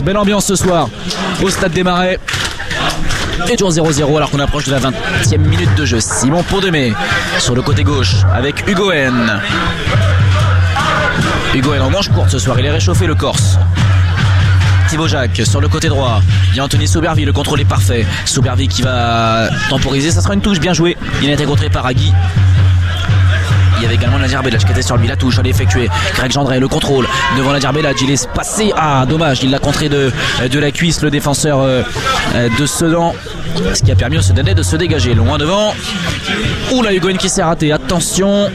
Belle ambiance ce soir au Stade des Marais. Et toujours 0-0 alors qu'on approche de la 20e minute de jeu. Simon Pour-Demey sur le côté gauche avec Hugo N. Hugo N en manche courte ce soir, il est réchauffé le Corse. Thibaut Jacques sur le côté droit. Il y a Anthony Soubervie, le contrôle est parfait. Soubervie qui va temporiser, ça sera une touche bien jouée. Il a été contré par Agui. Il y avait également Nadir Belhadj qui était sur lui, la touche, elle est effectuée. Greg Gendray, le contrôle devant Nadir Belhadj, il est passé. Ah, dommage, il l'a contré de la cuisse, le défenseur de Sedan. Ce qui a permis au Sedanais de se dégager. Loin devant. Ouh là, Hugo N qui s'est raté. Attention.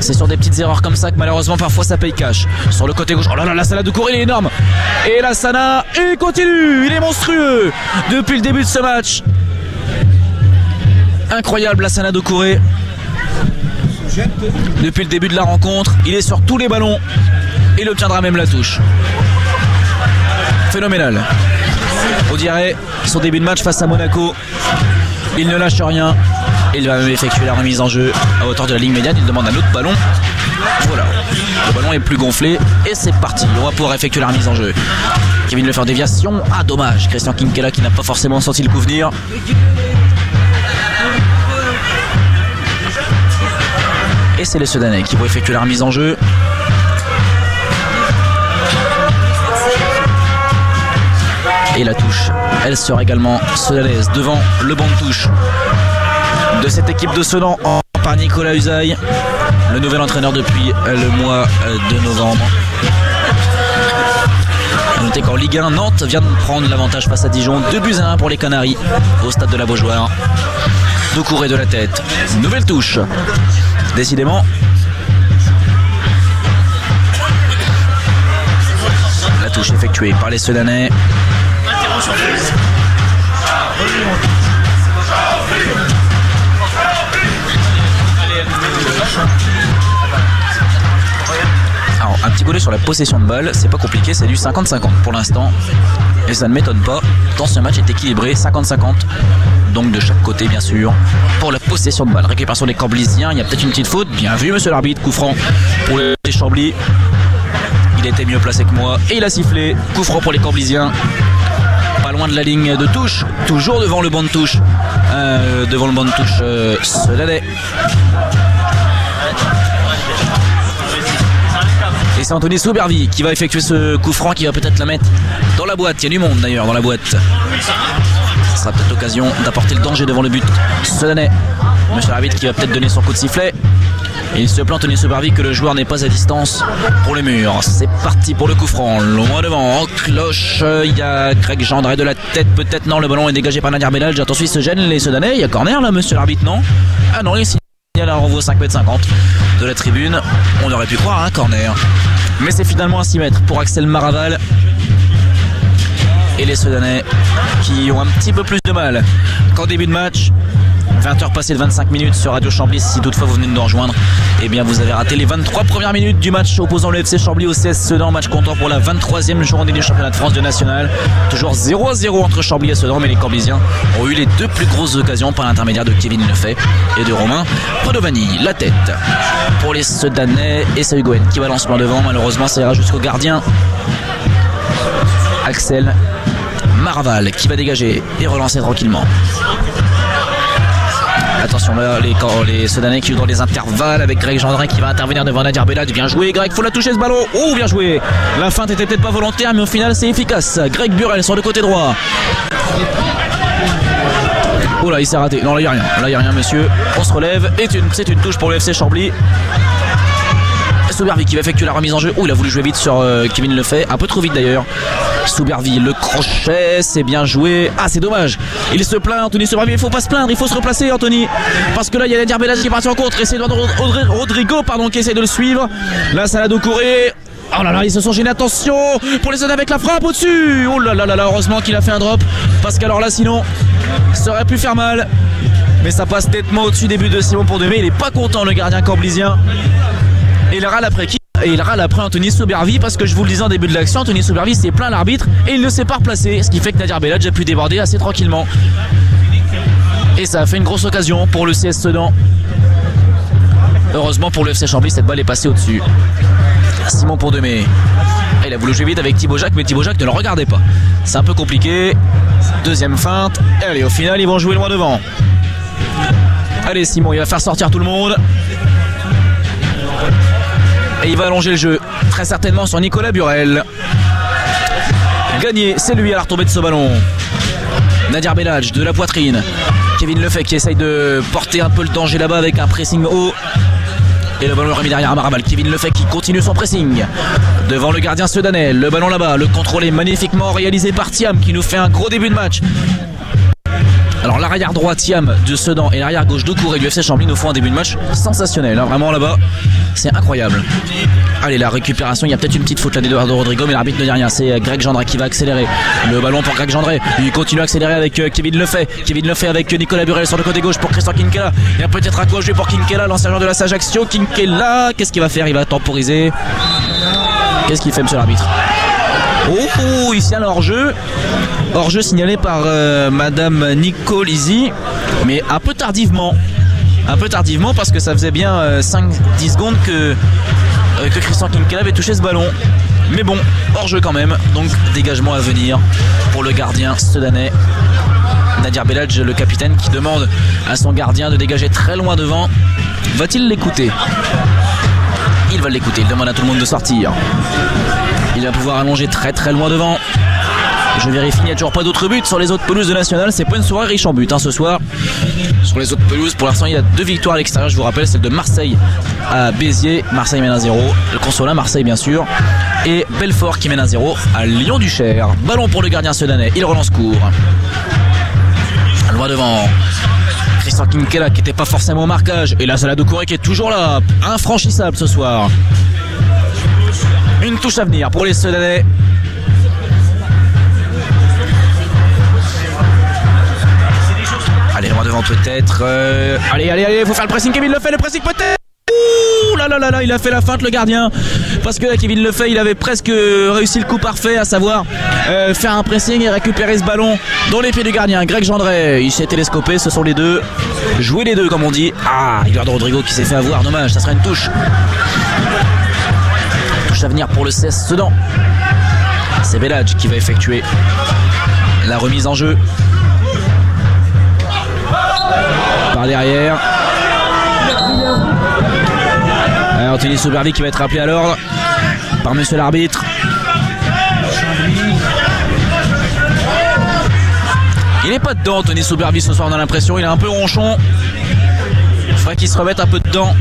C'est sur des petites erreurs comme ça que malheureusement parfois ça paye cash. Sur le côté gauche, oh là là, la Sana Doucouré, il est énorme. Et la Sana, il continue, il est monstrueux depuis le début de ce match. Incroyable la Sana Doucouré. Depuis le début de la rencontre, il est sur tous les ballons. Il obtiendra même la touche. Phénoménal. On dirait son début de match face à Monaco. Il ne lâche rien. Il va même effectuer la remise en jeu à hauteur de la ligne médiane. Il demande un autre ballon. Voilà. Le ballon est plus gonflé. Et c'est parti. On va pouvoir effectuer la remise en jeu. Kevin Lefebvre, déviation. Ah, dommage. Christian Kinkela qui n'a pas forcément senti le coup venir. Et c'est les Sedanais qui vont effectuer la remise en jeu. Et la touche, elle sera également sedanaise devant le banc de touche de cette équipe de Sedan par Nicolas Usaï, le nouvel entraîneur depuis le mois de novembre. A noter qu'en Ligue 1, Nantes vient de prendre l'avantage face à Dijon, 2-1 pour les Canaries au stade de la Beaujoire. Doucouré de la tête, nouvelle touche. Décidément, la touche effectuée par les Sedanais. Alors, un petit coup d'œil sur la possession de balle, c'est pas compliqué, c'est du 50-50 pour l'instant. Et ça ne m'étonne pas, tant ce match est équilibré, 50-50. Donc de chaque côté bien sûr, pour la possession de balle. Récupération des Camblisiens, il y a peut-être une petite faute. Bien vu monsieur l'arbitre, coup franc pour les Chambly. Il était mieux placé que moi et il a sifflé. Coup franc pour les Camblisiens. Pas loin de la ligne de touche, toujours devant le banc de touche. Sedanais. Et c'est Anthony Soubervie qui va effectuer ce coup franc, qui va peut-être la mettre dans la boîte. Il y a du monde d'ailleurs dans la boîte. Ce sera peut-être l'occasion d'apporter le danger devant le but Sedanais. Monsieur l'arbitre qui va peut-être donner son coup de sifflet. Et il se plaint Anthony Soubervie que le joueur n'est pas à distance pour le mur. C'est parti pour le coup franc. Loin devant, en cloche. Il y a Greg Gendray de la tête, peut-être. Non, le ballon est dégagé par Nadir Belhadj. Attention, il se gêne les Sedanais. Il y a corner là, monsieur l'arbitre, non? Ah non, il signale un renvoi 5,50 m de la tribune. On aurait pu croire un corner. Mais c'est finalement un 6 m pour Axel Maraval. Et les Sedanais qui ont un petit peu plus de mal qu'en début de match. 20h passées de 25 minutes sur Radio Chambly. Si toutefois vous venez de nous rejoindre, eh bien vous avez raté les 23 premières minutes du match opposant le FC Chambly au CS Sedan. Match comptant pour la 23e journée du championnat de France de national. Toujours 0-0 entre Chambly et Sedan, mais les Camblisiens ont eu les deux plus grosses occasions par l'intermédiaire de Kevin Lefebvre et de Romain Podovani. La tête pour les Sedanais et c'est Hugo N qui balance loin devant. Malheureusement ça ira jusqu'au gardien Axel Maraval qui va dégager et relancer tranquillement. Attention là, les Sedanais qui jouent dans les intervalles avec Greg Gendray qui va intervenir devant Nadir Belhadj. Bien joué Greg, faut la toucher ce ballon. Oh bien joué. La feinte était peut-être pas volontaire mais au final c'est efficace. Greg Burel sur le côté droit. Oh là il s'est raté. Non là il n'y a rien monsieur. On se relève et c'est une touche pour le FC Chambly. Soubervie qui va effectuer la remise en jeu. Oh il a voulu jouer vite sur Kevin Lefebvre. Un peu trop vite d'ailleurs. Soubervie, le crochet, c'est bien joué. Ah c'est dommage. Il se plaint Anthony Soubervie. Il faut pas se plaindre, il faut se replacer Anthony. Parce que là il y a Nadir Belhadj qui est parti en contre. Et c'est Rodrigo qui essaie de le suivre. Là ça l'a Doucouré. Oh là là, ils se sont gênés, attention pour les zones avec la frappe au-dessus. Oh là là là, heureusement qu'il a fait un drop. Parce qu'alors là sinon, ça aurait pu faire mal. Mais ça passe nettement au-dessus des buts de Simon Pour-Demey. Il est pas content le gardien camblisien. Et il râle après qui? Et il râle après Anthony Soubervie parce que je vous le disais en début de l'action, Anthony Soubervie s'est plaint l'arbitre et il ne s'est pas replacé, ce qui fait que Nadir Belhadj a pu déborder assez tranquillement. Et ça a fait une grosse occasion pour le CS Sedan. Heureusement pour le FC Chambly, cette balle est passée au-dessus. Simon Pour-Demey Il a voulu jouer vite avec Thibaut Jacques, mais Thibaut Jacques ne le regardait pas. C'est un peu compliqué. Deuxième feinte. Allez, au final, ils vont jouer loin devant. Allez, Simon, il va faire sortir tout le monde. Et il va allonger le jeu, très certainement sur Nicolas Burel. Gagné, c'est lui à la retombée de ce ballon. Nadir Belhadj de la poitrine. Kevin Lefebvre qui essaye de porter un peu le danger là-bas avec un pressing haut. Et le ballon est remis derrière Amaramal. Kevin Lefebvre qui continue son pressing devant le gardien sudanais. Le ballon là-bas, le contrôle est magnifiquement réalisé par Thiam qui nous fait un gros début de match. Alors l'arrière droit Thiam de Sedan et l'arrière gauche Doucouré du FC Chambly nous font un début de match sensationnel, hein, vraiment là-bas c'est incroyable. Allez, la récupération, il y a peut-être une petite faute là d'Eduardo Rodrigo, mais l'arbitre ne dit rien. C'est Greg Gendré qui va accélérer. Le ballon pour Greg Gendré, il continue à accélérer avec Kevin Lefebvre. Kevin Lefebvre avec Nicolas Burel sur le côté gauche pour Christian Kinkela. Il y a peut-être à quoi jouer pour Kinkela, l'ancien joueur de la Ajaccio. Kinkela, qu'est-ce qu'il va faire? Il va temporiser. Qu'est-ce qu'il fait, monsieur l'arbitre? Oh, il signale hors-jeu. Hors-jeu signalé par Madame Nicolisi, mais un peu tardivement. Un peu tardivement parce que ça faisait bien 5-10 secondes que Christian Kinkela avait touché ce ballon. Mais bon, hors-jeu quand même. Donc dégagement à venir pour le gardien sudanais. Nadir Belhadj, le capitaine, qui demande à son gardien de dégager très loin devant. Va-t-il l'écouter? Il va l'écouter, il demande à tout le monde de sortir. Il va pouvoir allonger très très loin devant. Je vérifie, il n'y a toujours pas d'autres buts sur les autres pelouses de National. C'est pas une soirée riche en buts ce soir. Sur les autres pelouses, pour l'instant, il y a 2 victoires à l'extérieur. Je vous rappelle, celle de Marseille à Béziers. Marseille mène 1-0. Le Consolat, Marseille bien sûr. Et Belfort qui mène 1-0 à Lyon-du-Cher. Ballon pour le gardien sudanais. Il relance court. Loin devant. Christian Kinkela qui n'était pas forcément au marquage. Et là, Salah Doucouré qui est toujours là. Infranchissable ce soir. Une touche à venir pour les Sudanais. Allez, loin devant peut-être. Allez, faut faire le pressing. Kevin Lefebvre, le pressing peut-être. Ouh là, il a fait la feinte le gardien. Parce que là, Kevin Lefebvre, il avait presque réussi le coup parfait, à savoir faire un pressing et récupérer ce ballon dans les pieds du gardien. Greg Gendré, il s'est télescopé, ce sont les deux. Jouer les deux comme on dit. Ah, Eduardo Rodrigo qui s'est fait avoir, dommage, ça sera une touche. Touche à venir pour le CS Sedan. C'est Belhadj qui va effectuer la remise en jeu. Par derrière. Anthony Soubervi qui va être rappelé à l'ordre par monsieur l'arbitre. Il n'est pas dedans Anthony Soubervi ce soir, on a l'impression. Il est un peu ronchon. Il faudrait qu'il se remette un peu dedans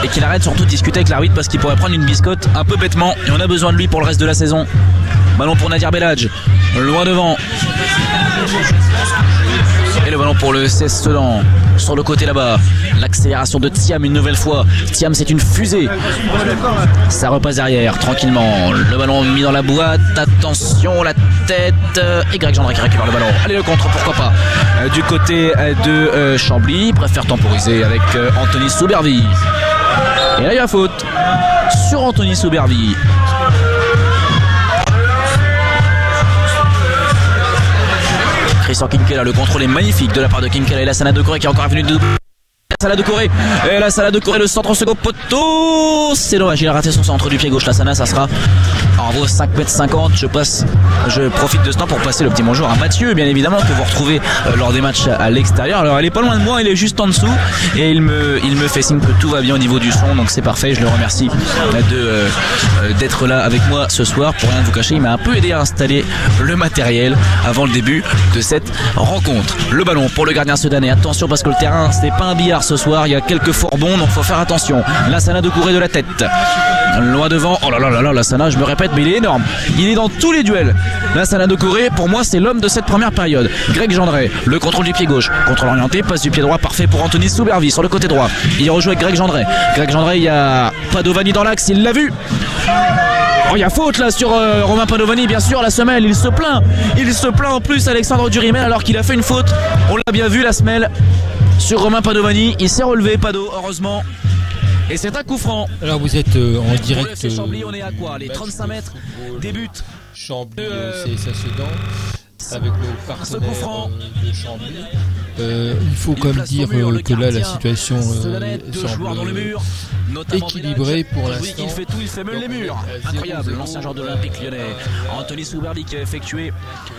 et qu'il arrête surtout de discuter avec l'arbitre parce qu'il pourrait prendre une biscotte un peu bêtement. Et on a besoin de lui pour le reste de la saison. Ballon pour Nadir Belhadj. Loin devant. Et le ballon pour le CS Sedan sur le côté là-bas. L'accélération de Thiam une nouvelle fois. Thiam, c'est une fusée. Ça repasse derrière tranquillement. Le ballon mis dans la boîte. Attention, la tête. Et Greg Gendré qui récupère le ballon. Allez, le contre, pourquoi pas. Du côté de Chambly. Il préfère temporiser avec Anthony Soubervi. Et là, il y a faute sur Anthony Soubervi. Christian Kinkela, le contrôle est magnifique de la part de Kinkela et la Salah Doucouré qui est encore venu de Salah Doucouré. Et la Salah Doucouré, le centre au second poteau. C'est dommage, il a raté son centre du pied gauche. La Sana, ça sera en gros 5,50 m. Je profite de ce temps pour passer le petit bonjour à Mathieu, bien évidemment, que vous retrouvez lors des matchs à l'extérieur. Alors, elle est pas loin de moi, elle est juste en dessous. Et il me fait signe que tout va bien au niveau du son. Donc, c'est parfait. Je le remercie d'être là avec moi ce soir. Pour rien vous cacher, il m'a un peu aidé à installer le matériel avant le début de cette rencontre. Le ballon pour le gardien sudanais. Attention parce que le terrain, c'est pas un billard ce soir. Il y a quelques fourbons, donc faut faire attention. La Sana Doucouré de la tête. Loin devant. Oh là là, la Sana, je me répète, mais il est énorme. Il est dans tous les duels. La Sana Doucouré, pour moi, c'est l'homme de cette première période. Greg Gendré, le contrôle du pied gauche. Contrôle orienté, passe du pied droit, parfait pour Anthony Soubervi sur le côté droit. Il rejoue avec Greg Gendré. Greg Gendré, il y a Padovani dans l'axe, il l'a vu. Oh, il y a faute là sur Romain Padovani, bien sûr, la semelle, il se plaint. Il se plaint en plus, Alexandre Durimel, alors qu'il a fait une faute. On l'a bien vu, la semelle sur Romain Padovani. Il s'est relevé, Pado, heureusement. Et c'est un coup franc. Alors vous êtes en direct. Pour le FC Chambly, on est à quoi? Les 35 mètres des buts. Chambly, c'est Sedan avec le partenaire de Chambly. Il faut quand même dire que là la situation semble équilibrée pour l'instant. Il fait tout, il fait même les murs. Incroyable, l'ancien joueur de l'Olympique Lyonnais, Anthony Soubervi, qui a effectué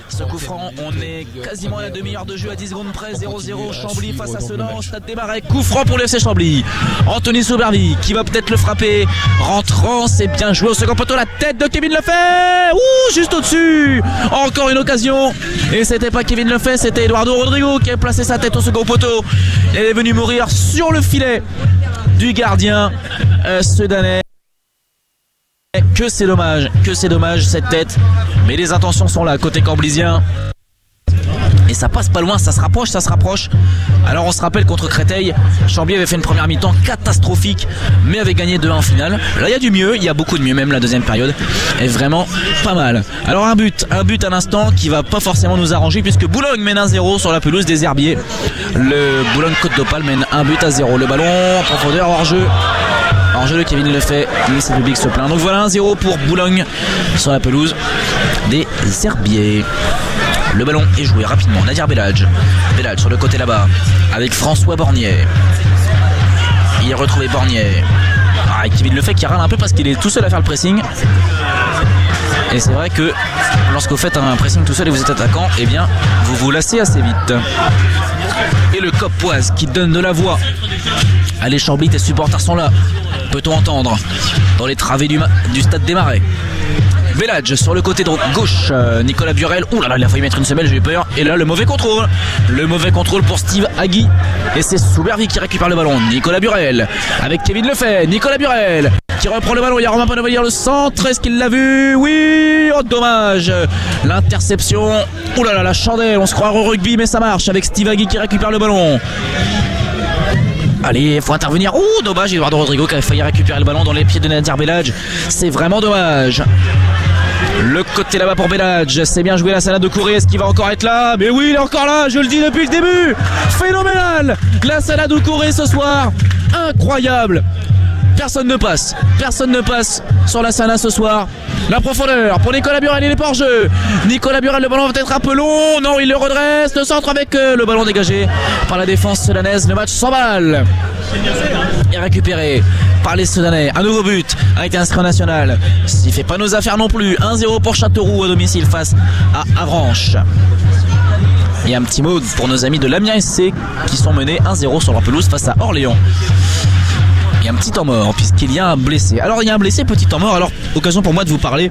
ce coup franc. On est quasiment à la demi-heure de jeu, à 10 secondes près. 0-0 Chambly face à Sedan, Stade des Marais. Coup franc pour le FC Chambly. Anthony Soubervi qui va peut-être le frapper. Rentrant, c'est bien joué au second poteau. La tête de Kevin Lefebvre. Ouh, juste au-dessus. Encore une occasion. Et c'était pas Kevin Lefebvre, c'était Eduardo Rodrigo qui a placé sa tête au second poteau. Il est venu mourir sur le filet du gardien sudanais. Que c'est dommage cette tête. Mais les intentions sont là côté camblisien. Et ça passe pas loin, ça se rapproche. Alors on se rappelle contre Créteil, Chambly avait fait une première mi-temps catastrophique, mais avait gagné 2-1 en finale. Là il y a du mieux, il y a beaucoup de mieux, même la deuxième période est vraiment pas mal. Alors un but à l'instant qui va pas forcément nous arranger, puisque Boulogne mène 1-0 sur la pelouse des Herbiers. Le Boulogne Côte d'Opale mène 1-0. Le ballon en profondeur, hors-jeu de Kevin Lefebvre, mais c'est le public se plaint. Donc voilà 1-0 pour Boulogne sur la pelouse des Herbiers. Le ballon est joué rapidement. Nadir Belhadj sur le côté là-bas avec François Bornier. Il est retrouvé Bornier. Kevin Lefebvre qui râle un peu parce qu'il est tout seul à faire le pressing. Et c'est vrai que lorsque vous faites un pressing tout seul et vous êtes attaquant, eh bien vous vous lassez assez vite. Et le Cop Poise qui donne de la voix. Allez Chambly, tes supporters sont là. Peut-on entendre dans les travées du Stade des Marais. Belhadj sur le côté gauche, Nicolas Burel. Ouh là là, il a failli mettre une semelle, j'ai eu peur. Et là, le mauvais contrôle pour Steve Agui. Et c'est Soubervi qui récupère le ballon. Nicolas Burel avec Kevin Lefebvre. Nicolas Burel qui reprend le ballon. Il y a Romain Panevalier le centre. Est-ce qu'il l'a vu? Oui, oh dommage. L'interception. Ouh là là, la chandelle. On se croit au rugby, mais ça marche avec Steve Agui qui récupère le ballon. Allez, il faut intervenir. Ouh, dommage, Eduardo Rodrigo qui a failli récupérer le ballon dans les pieds de Nadir Belhadj. C'est vraiment dommage. Le côté là-bas pour Belhadj, c'est bien joué la salade de Kouré, est-ce qu'il va encore être là? Mais oui, il est encore là, je le dis depuis le début. Phénoménal, la salade de Kouré ce soir, incroyable. Personne ne passe sur la Sana ce soir. La profondeur pour Nicolas Burel, il est pas hors jeu. Nicolas Burel, le ballon va être un peu long. Non, il le redresse, le centre avec le ballon dégagé par la défense sudanaise. Le match s'emballe et récupéré par les Soudanais. Un nouveau but a été inscrit en national. Il fait pas nos affaires non plus. 1-0 pour Châteauroux à domicile face à Avranches. Et un petit mot pour nos amis de l'Amiens SC qui sont menés 1-0 sur leur pelouse face à Orléans. Il y a un petit temps mort puisqu'il y a un blessé. Alors il y a un blessé, petit temps mort. Alors occasion pour moi de vous parler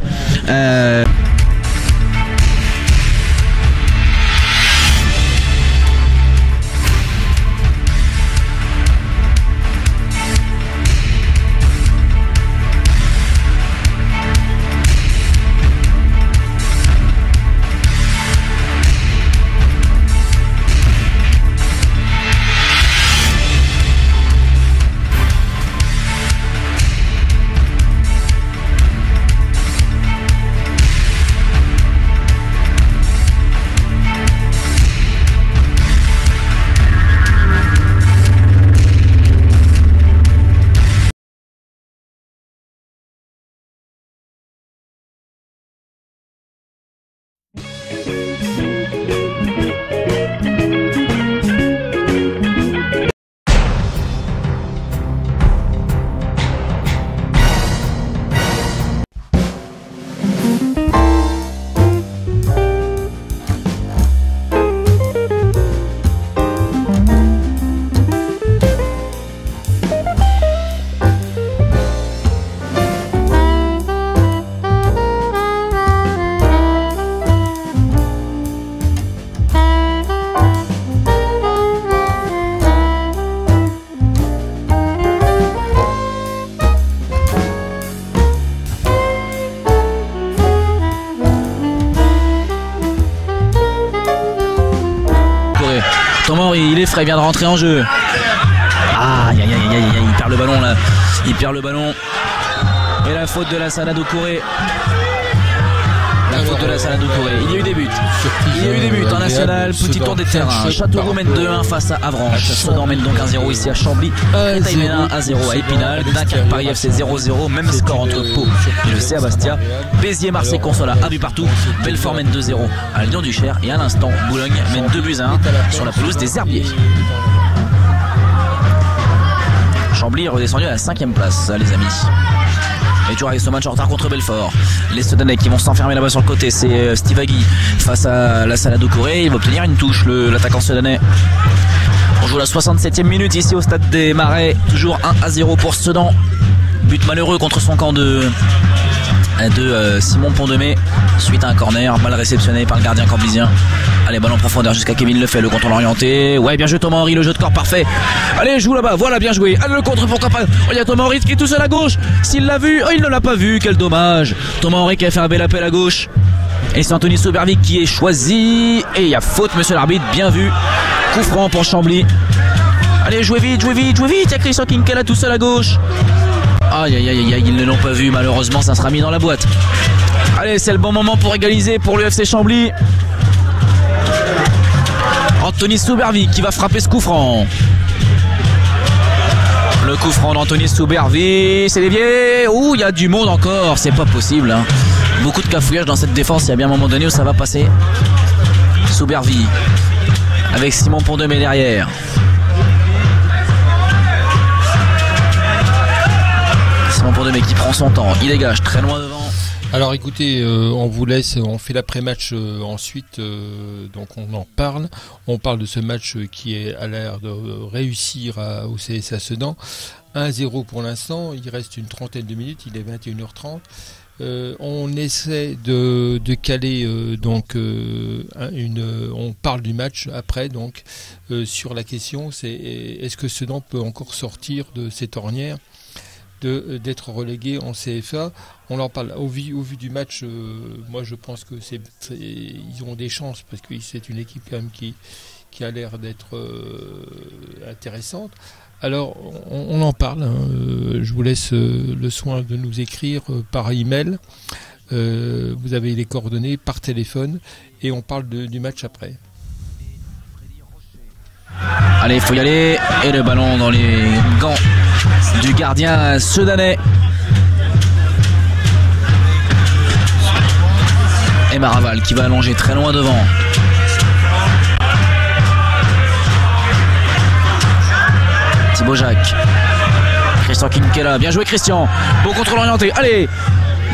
il est frais, il vient de rentrer en jeu. Aïe, il perd le ballon là. Il perd le ballon. Et la faute de la Sana Doucouré. La faute de la Salade Doucouré. Il y a eu des buts. Il y a eu des buts en national. Petit tour des terrains. Châteauroux mène 2-1 face à Avranches. Sedan mène donc 1-0 ici à Chambly. Taïménin 1-0 à Épinal. Dunkerque Paris FC 0-0. Même score entre Pau et le CA Bastia. Béziers Marseille Consola, un but partout. Belfort mène 2-0 à Lyon-Duchère. Et à l'instant, Boulogne mène 2-1 sur la pelouse des Herbiers. Chambly est redescendu à la 5e place, les amis. Et toujours avec ce match en retard contre Belfort. Les Sedanais qui vont s'enfermer là-bas sur le côté, c'est Steve Agui face à la Salade Doucouré. Il va obtenir une touche, l'attaquant sedanais. On joue la 67e minute ici au stade des Marais. Toujours 1-0 pour Sedan. But malheureux contre son camp de Simon Pont-de-Mai suite à un corner mal réceptionné par le gardien camblisien. Allez, ballon en profondeur jusqu'à Kevin Lefebvre, le contrôle orienté. Ouais, bien joué Thomas Henry, le jeu de corps parfait. Allez, joue là-bas, voilà, bien joué. Allez, le contre, pourquoi pas. Oh, il y a Thomas Henry qui est tout seul à gauche. S'il l'a vu, oh, il ne l'a pas vu, quel dommage. Thomas Henry qui a fait un bel appel à gauche. Et c'est Anthony Soubervic qui est choisi. Et il y a faute, monsieur l'arbitre, bien vu. Coup franc pour Chambly. Allez, jouez vite. Il y a Christian Kinkela tout seul à gauche. Aïe, ils ne l'ont pas vu, malheureusement, ça sera mis dans la boîte. Allez, c'est le bon moment pour égaliser pour le FC Chambly. Anthony Soubervic qui va frapper ce coup franc. Le coup franc d'Anthony Soubervic, c'est dévié. Ouh, il y a du monde encore, c'est pas possible. Hein. Beaucoup de cafouillage dans cette défense, il y a bien un moment donné où ça va passer. Soubervic avec Simon Pont-de-Mai derrière. Simon Pont-de-Mai qui prend son temps, il dégage très loin devant. Alors écoutez, on vous laisse, on fait l'après-match ensuite, donc on en parle. On parle de ce match qui a l'air de réussir au CSA Sedan. 1-0 pour l'instant, il reste une trentaine de minutes, il est 21h30. On essaie de caler on parle du match après donc sur la question, c'est est-ce que Sedan peut encore sortir de cette ornière d'être relégué en CFA. On en parle au vu du match. Moi, je pense que ils ont des chances parce que c'est une équipe quand même qui a l'air d'être intéressante. Alors, on en parle. Hein. Je vous laisse le soin de nous écrire par email. Vous avez les coordonnées par téléphone et on parle du match après. Allez, il faut y aller. Et le ballon dans les gants du gardien sedanais. Et Maraval qui va allonger très loin devant. Thibaut Jacques. Christian Kinkela. Bien joué Christian. Bon contrôle orienté. Allez.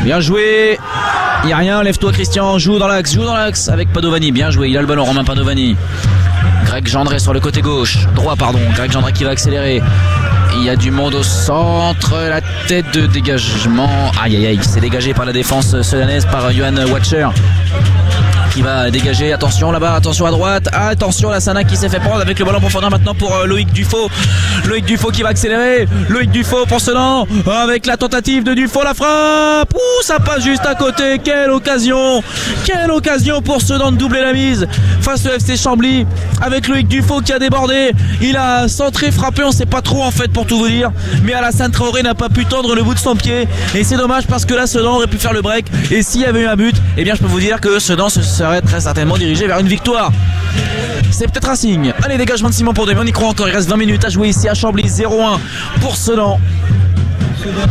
Bien joué. Il n'y a rien. Lève-toi Christian. Joue dans l'axe avec Padovani. Bien joué. Il a le ballon Romain Padovani. Greg Gendré sur le côté droit. Greg Gendré qui va accélérer. Il y a du monde au centre. La tête de dégagement. Aïe, c'est dégagé par la défense sedanaise par Johan Watcher. Qui va dégager, attention là-bas, attention à droite, attention la Sana qui s'est fait prendre avec le ballon profondeur maintenant pour Loïc Dufaux. Loïc Dufaux qui va accélérer, Loïc Dufaux pour Sedan, avec la tentative de Dufaux, la frappe, ouh ça passe juste à côté, quelle occasion pour Sedan de doubler la mise face au FC Chambly, avec Loïc Dufaux qui a débordé, il a centré, frappé, on sait pas trop en fait pour tout vous dire, mais Alassane Traoré n'a pas pu tendre le bout de son pied, et c'est dommage parce que là Sedan aurait pu faire le break, et s'il y avait eu un but, eh bien je peux vous dire que Sedan serait très certainement dirigé vers une victoire. C'est peut-être un signe. Allez, dégagement de Simon Pont-de-Mai, on y croit encore, il reste 20 minutes à jouer ici à Chambly, 0-1 pour Sedan.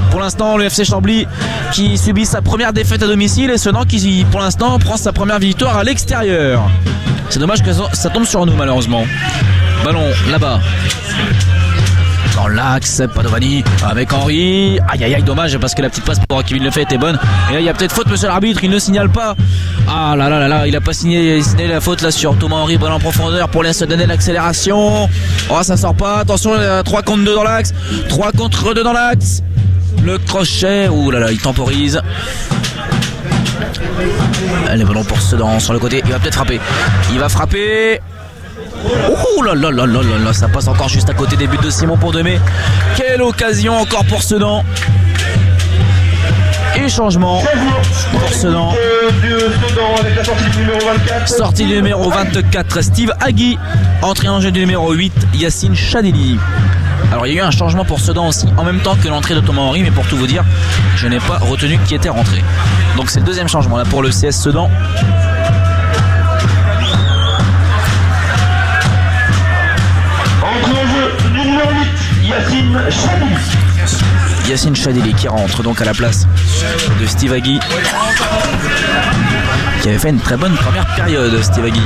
Pour l'instant, le FC Chambly qui subit sa première défaite à domicile et Sedan qui pour l'instant prend sa première victoire à l'extérieur. C'est dommage que ça tombe sur nous malheureusement. Ballon là-bas. Dans l'axe, Padovani avec Henry. Aïe, dommage parce que la petite passe pour Kevin Lefebvre était bonne. Et là, il y a peut-être faute, monsieur l'arbitre, il ne signale pas. Ah là, il a pas signé la faute là sur Thomas Henry, ballon en profondeur pour laisser donner l'accélération. Oh, ça sort pas. Attention, 3 contre 2 dans l'axe. 3 contre 2 dans l'axe. Le crochet. Ouh là, il temporise. Les ballons pour Sedan sur le côté. Il va peut-être frapper. Il va frapper. Oh là, ça passe encore juste à côté des buts de Simon Pont-de-Mai. Quelle occasion encore pour Sedan. Et changement pour Sedan. Sortie du numéro 24, Steve Agui. Entrée en jeu du numéro 8, Yacine Chadili. Alors il y a eu un changement pour Sedan aussi, en même temps que l'entrée de Thomas Henry, mais pour tout vous dire, je n'ai pas retenu qui était rentré. Donc c'est le deuxième changement là pour le CS Sedan. Entre en jeu, numéro 8, Yacine Chadili qui rentre donc à la place de Steve Agui, qui avait fait une très bonne première période. Steve Agui.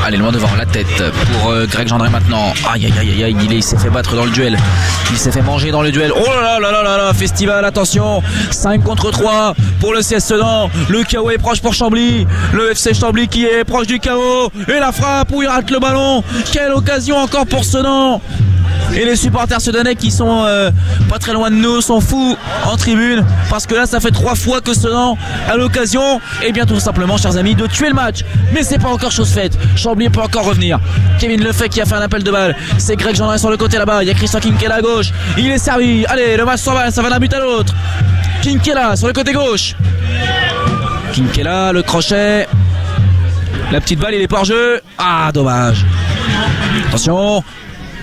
Allez, loin devant, la tête pour Greg Gendret maintenant. Aïe aïe aïe aïe, il s'est fait battre dans le duel. Il s'est fait manger dans le duel. Oh là là là là là, festival, attention. 5 contre 3 pour le CS Sedan. Le KO est proche pour Chambly. Le FC Chambly qui est proche du KO. Et la frappe où il rate le ballon. Quelle occasion encore pour Sedan. Et les supporters sedanais qui sont pas très loin de nous sont fous en tribune, parce que là ça fait 3 fois que Sedan a l'occasion, et bien tout simplement, chers amis, de tuer le match. Mais c'est pas encore chose faite. Chambly peut encore revenir. Kevin Lefebvre qui a fait un appel de balle. C'est Greg Gendret sur le côté là-bas. Il y a Christian Kinkela à gauche. Il est servi. Allez, le match s'en va, ça va d'un but à l'autre. Kinkela sur le côté gauche. Kinkela, le crochet. La petite balle, il est pas hors jeu. Ah, dommage. Attention.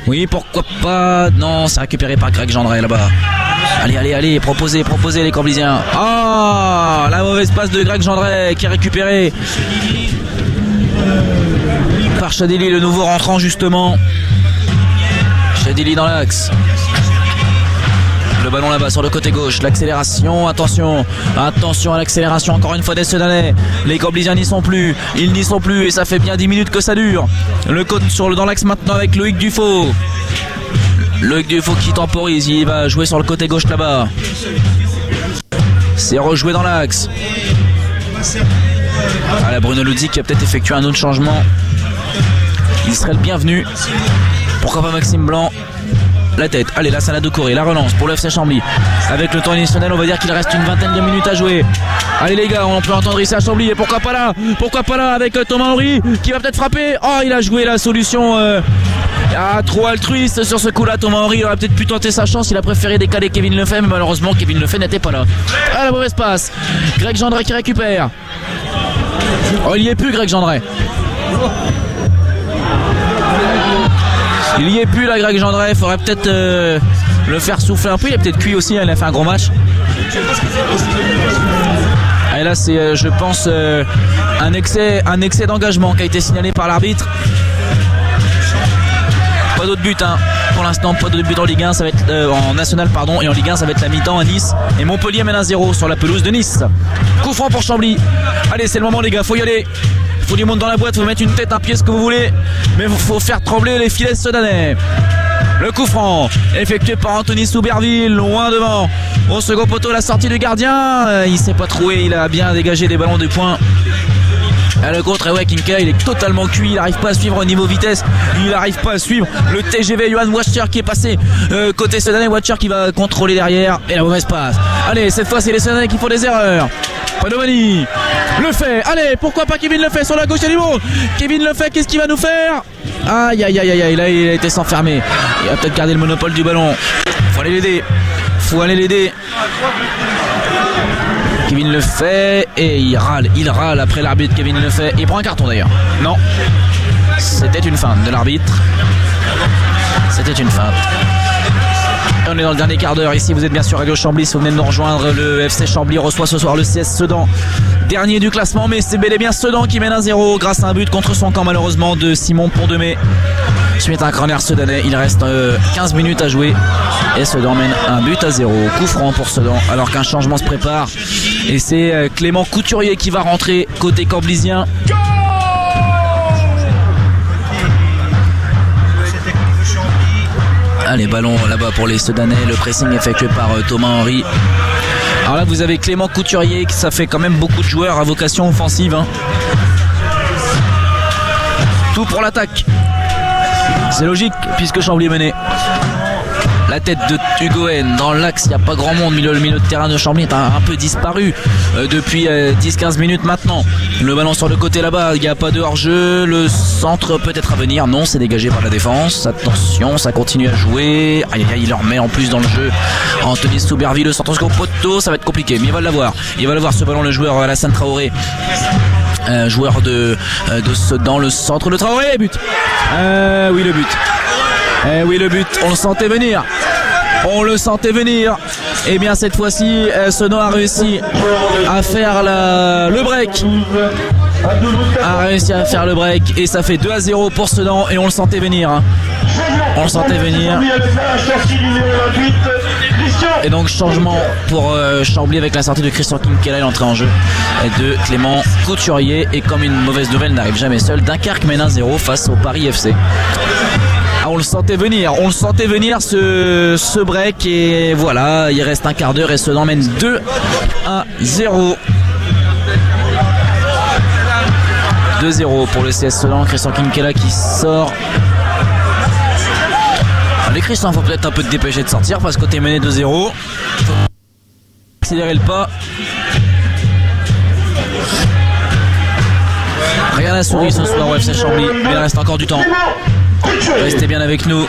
Oui, pourquoi pas. Non, c'est récupéré par Greg Gendret là-bas. Allez, allez, allez, proposez les Corblisiens. Ah, la mauvaise passe de Greg Gendret qui est récupérée par Chadili, le nouveau rentrant justement. Chadili dans l'axe. Le ballon là-bas sur le côté gauche, l'accélération, attention à l'accélération encore une fois des Sedanais. Les Corblisiens n'y sont plus, ils n'y sont plus et ça fait bien 10 minutes que ça dure. Le côte dans l'axe maintenant avec Loïc Dufaux. Loïc Dufaux qui temporise, il va jouer sur le côté gauche là-bas. C'est rejoué dans l'axe. Voilà, Bruno Ludwig qui a peut-être effectué un autre changement. Il serait le bienvenu. Pourquoi pas Maxime Blanc? La tête, allez, la salade de Corée, la relance pour le FC Chambly. Avec le temps additionnel, on va dire qu'il reste une vingtaine de minutes à jouer. Allez les gars, on peut entendre ici à Chambly. Et pourquoi pas là avec Thomas Henry qui va peut-être frapper. Oh, il a joué la solution trop altruiste sur ce coup-là. Thomas Henry aurait peut-être pu tenter sa chance. Il a préféré décaler Kevin Lefebvre, mais malheureusement Kevin Lefebvre n'était pas là. Ah, la mauvaise passe. Greg Gendret qui récupère. Oh, il y est plus Greg Gendret. Il y est plus là, Greg Gendret. Il faudrait peut-être le faire souffler un peu. Il est peut-être cuit aussi, il a fait un gros match. Et là c'est je pense un excès d'engagement qui a été signalé par l'arbitre. Pas d'autre but pour l'instant, pas d'autre but en Ligue 1, ça va être en National pardon, et en Ligue 1 ça va être la mi-temps à Nice. Et Montpellier mène 1-0 sur la pelouse de Nice. Coup franc pour Chambly. Allez, c'est le moment les gars, faut y aller. Faut du monde dans la boîte, faut mettre une tête, un pied, ce que vous voulez, mais faut faire trembler les filets sedanais. Le coup franc effectué par Anthony Souberville, loin devant. Au second poteau, la sortie du gardien. Il s'est pas troué, il a bien dégagé des ballons de poing. Le contre, ouais, Kinka, il est totalement cuit, il n'arrive pas à suivre au niveau vitesse, il n'arrive pas à suivre le TGV Johan Watcher qui est passé côté Sedanais. Watcher qui va contrôler derrière, et la mauvaise passe. Allez, cette fois c'est les Sedanais qui font des erreurs. Padomani le fait, allez, pourquoi pas Kevin le fait sur la gauche, il y a du monde. Kevin le fait, qu'est-ce qu'il va nous faire? Aïe aïe aïe aïe, là il a été s'enfermer, il va peut-être garder le monopole du ballon. Faut aller l'aider. Kevin le fait et il râle après l'arbitre. Kevin le fait, il prend un carton d'ailleurs. Non, c'était une feinte de l'arbitre. C'était une feinte. Et on est dans le dernier quart d'heure ici, vous êtes bien sûr Radio Chambly. Si vous venez de nous rejoindre, le FC Chambly reçoit ce soir le CS Sedan, dernier du classement, mais c'est bel et bien Sedan qui mène 1-0 grâce à un but contre son camp malheureusement de Simon Pont-de-Mai. Suite à un corner sedanais, il reste 15 minutes à jouer et Sedan mène 1-0. Coup franc pour Sedan alors qu'un changement se prépare et c'est Clément Couturier qui va rentrer côté corblisien. Allez, ballon là-bas pour les Sedanais, le pressing effectué par Thomas Henry. Alors là vous avez Clément Couturier, ça fait quand même beaucoup de joueurs à vocation offensive. Tout pour l'attaque. C'est logique puisque Chambly est mené. La tête de Hugoen dans l'axe, il n'y a pas grand monde. Le milieu de terrain de Chambly est un peu disparu depuis 10-15 minutes maintenant. Le ballon sur le côté là-bas, il n'y a pas de hors-jeu. Le centre peut-être à venir. Non, c'est dégagé par la défense. Attention, ça continue à jouer. Aïe, il le remet en plus dans le jeu. Anthony Souberville, le centre au poteau, ça va être compliqué. Mais il va l'avoir ce ballon, le joueur Alassane Traoré. Joueur de dans le centre, le Traoré, but. Oui, le but. Eh oui, le but, on le sentait venir. On le sentait venir. Et bien cette fois-ci, Sedan a réussi à faire le break. A réussi à faire le break. Et ça fait 2-0 pour Sedan. Et on le sentait venir. On le sentait venir. Et donc changement pour Chambly avec la sortie de Christian Kinkela, l'entrée en jeu de Clément Couturier. Et comme une mauvaise nouvelle n'arrive jamais seule, Dunkerque mène 1-0 face au Paris FC. Ah, on le sentait venir ce break. Et voilà, il reste un quart d'heure et Sedan mène 2-0. 2-0 pour le CS Sedan. Christian Kinkela qui sort. Les Christian, faut peut-être un peu te dépêcher de sortir parce que t'es mené 2-0. Faut accélérer le pas. Rien à sourire ce soir au FC Chambly, mais il reste encore du temps. Restez bien avec nous.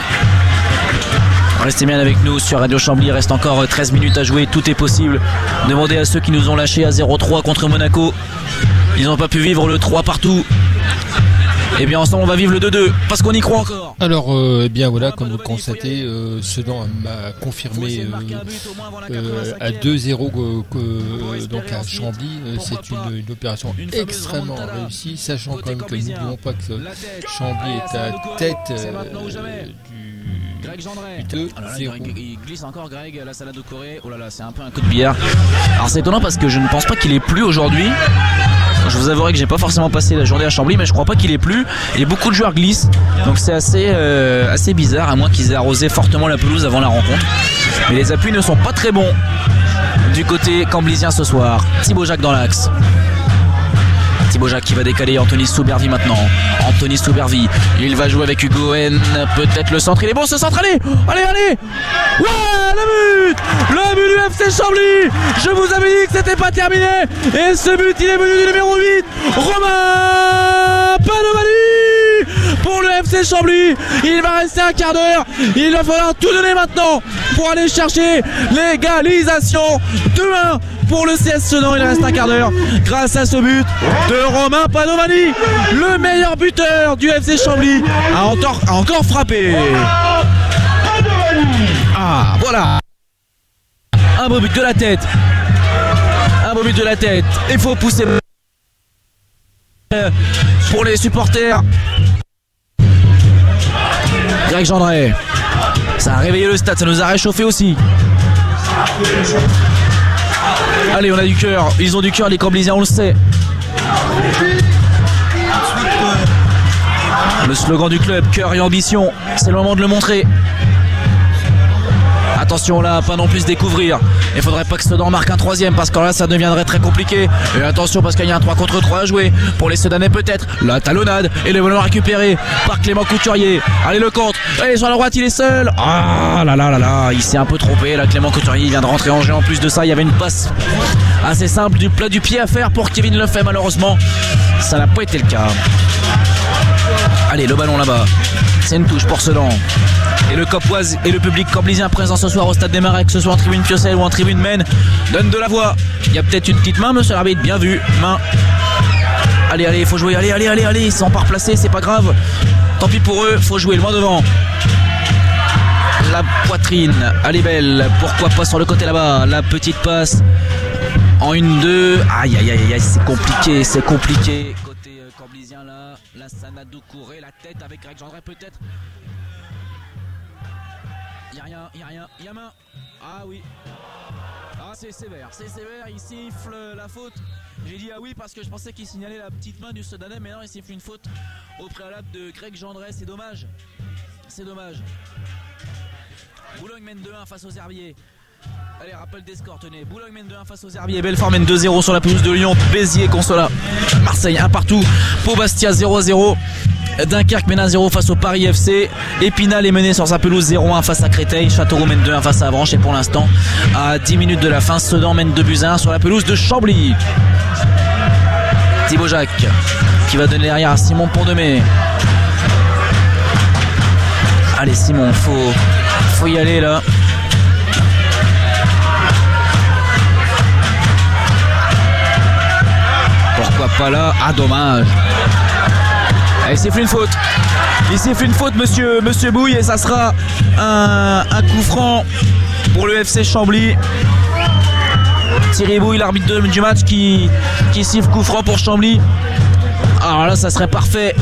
Restez bien avec nous sur Radio Chambly. Il reste encore 13 minutes à jouer. Tout est possible. Demandez à ceux qui nous ont lâchés à 0-3 contre Monaco. Ils n'ont pas pu vivre le 3 partout. Et bien ensemble on va vivre le 2-2 parce qu'on y croit encore. Alors eh bien voilà, comme vous le constatez, Sedan m'a confirmé à 2-0 donc à Chambly. C'est une opération extrêmement réussie, sachant quand même que n'oublions pas que Chambly est à tête Greg Gendret. 2-0. Il glisse encore Greg, la salade de Corée. Oh là là, c'est un peu un coup de billard. Alors c'est étonnant parce que je ne pense pas qu'il ait plu aujourd'hui. Je vous avouerai que j'ai pas forcément passé la journée à Chambly, mais je crois pas qu'il ait plu. Et beaucoup de joueurs glissent, donc c'est assez bizarre, à moins qu'ils aient arrosé fortement la pelouse avant la rencontre. Mais les appuis ne sont pas très bons du côté camblisien ce soir. Thibaut Jacques dans l'axe. Thibaut Jacques qui va décaler Anthony Soubervi maintenant. Anthony Soubervi, il va jouer avec Hugo N. Peut-être le centre, il est bon ce centre, allez. Ouais, le but du FC Chambly. Je vous avais dit que c'était pas terminé. Et ce but, il est venu du numéro 8, Romain Panovani pour le FC Chambly. Il va rester un quart d'heure. Il va falloir tout donner maintenant pour aller chercher l'égalisation. 2-1 pour le CS Sedan. Il reste un quart d'heure grâce à ce but de Romain Panovani, le meilleur buteur du FC Chambly, a encore frappé. Ah voilà, un beau but de la tête, il faut pousser pour les supporters. Greg Gendret, ça a réveillé le stade, ça nous a réchauffé aussi. Allez, on a du cœur, ils ont du cœur les Camblisiens, on le sait. Le slogan du club, cœur et ambition, c'est le moment de le montrer. Attention là, pas non plus se découvrir. Il faudrait pas que Sedan marque un troisième parce que là ça deviendrait très compliqué. Et attention parce qu'il y a un 3 contre 3 à jouer pour les Sedanais peut-être. La talonnade et le ballon récupéré par Clément Couturier. Allez le contre. Allez sur la droite il est seul. Ah là là là là, il s'est un peu trompé là. Clément Couturier il vient de rentrer en jeu. En plus de ça il y avait une passe assez simple du plat du pied à faire pour Kevin Lefebvre. Malheureusement ça n'a pas été le cas. Allez le ballon là-bas. C'est une touche pour Sedan. Et le Copoise et le public camblisien présent ce soir au stade des Marais, que ce soit en tribune Piocelle ou en tribune Maine, donne de la voix. Il y a peut-être une petite main, monsieur l'arbitre, bien vu, main. Allez, il faut jouer, allez, ils sont pas replacés, c'est pas grave. Tant pis pour eux, faut jouer loin devant. La poitrine, elle est belle, pourquoi pas sur le côté là-bas, la petite passe en 1-2. Aïe, c'est compliqué. Côté camblisien là, la Sanadou courait, la tête avec Greg Gendret peut-être. Y'a main. Ah oui. Ah c'est sévère, il siffle la faute. J'ai dit ah oui parce que je pensais qu'il signalait la petite main du Sedanais, mais non, il siffle une faute au préalable de Greg Gendret, c'est dommage. Boulogne mène 2-1 face aux Herbiers. Allez, rappel des scores, tenez. Boulogne mène 2-1 face aux Herbiers. Belfort mène 2-0 sur la pelouse de Lyon. Béziers, Consola. Marseille 1 partout. Pau Bastia 0-0. Dunkerque mène 1-0 face au Paris FC. Épinal est mené sur sa pelouse 0-1 face à Créteil. Châteauroux mène 2-1 face à Avranches. Et pour l'instant, à 10 minutes de la fin, Sedan mène 2-1 sur la pelouse de Chambly. Thibaut Jacques qui va donner derrière à Simon Pont-de-Mai. Allez Simon, faut y aller là. Pourquoi pas là? Ah dommage. Il siffle une faute. Il siffle une faute, monsieur Bouille, et ça sera un coup franc pour le FC Chambly. Thierry Bouille, l'arbitre du match, qui siffle coup franc pour Chambly. Alors là, ça serait parfait